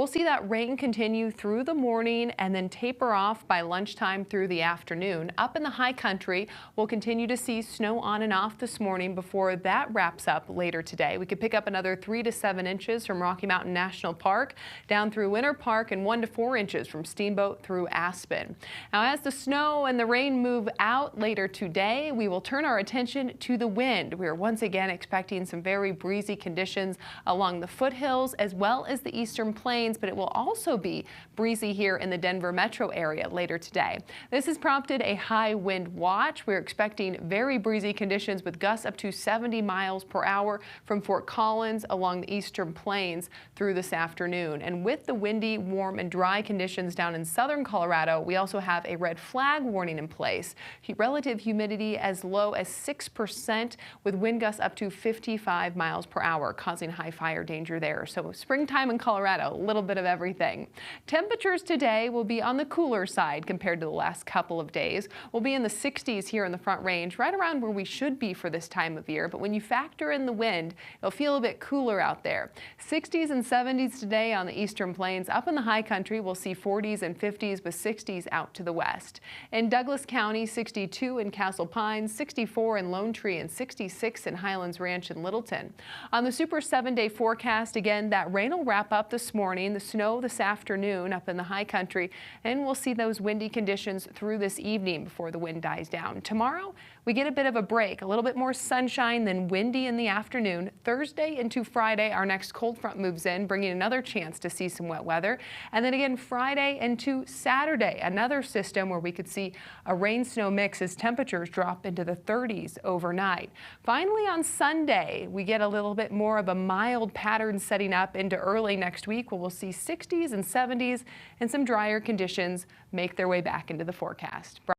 We'll see that rain continue through the morning and then taper off by lunchtime through the afternoon. Up in the high country, we'll continue to see snow on and off this morning before that wraps up later today. We could pick up another 3 to 7 inches from Rocky Mountain National Park down through Winter Park and 1 to 4 inches from Steamboat through Aspen. Now, as the snow and the rain move out later today, we will turn our attention to the wind. We are once again expecting some very breezy conditions along the foothills as well as the eastern plains, but it will also be breezy here in the Denver metro area later today. This has prompted a high wind watch. We're expecting very breezy conditions with gusts up to 70 miles per hour from Fort Collins along the eastern plains through this afternoon. And with the windy, warm and dry conditions down in southern Colorado, we also have a red flag warning in place. Relative humidity as low as 6% with wind gusts up to 55 miles per hour, causing high fire danger there. So springtime in Colorado, a little bit of everything. Temperatures today will be on the cooler side compared to the last couple of days. We'll be in the 60s here in the Front Range, right around where we should be for this time of year. But when you factor in the wind, it'll feel a bit cooler out there. 60s and 70s today on the eastern plains. Up in the high country, we'll see 40s and 50s with 60s out to the west. In Douglas County, 62 in Castle Pines, 64 in Lone Tree, and 66 in Highlands Ranch and Littleton. On the Super 7-day forecast, again, that rain will wrap up this morning, the snow this afternoon up in the high country, and we'll see those windy conditions through this evening before the wind dies down. Tomorrow, we get a bit of a break, a little bit more sunshine than windy in the afternoon. Thursday into Friday, our next cold front moves in, bringing another chance to see some wet weather. And then again, Friday into Saturday, another system where we could see a rain-snow mix as temperatures drop into the 30s overnight. Finally, on Sunday, we get a little bit more of a mild pattern setting up into early next week, where we'll see 60s and 70s and some drier conditions make their way back into the forecast.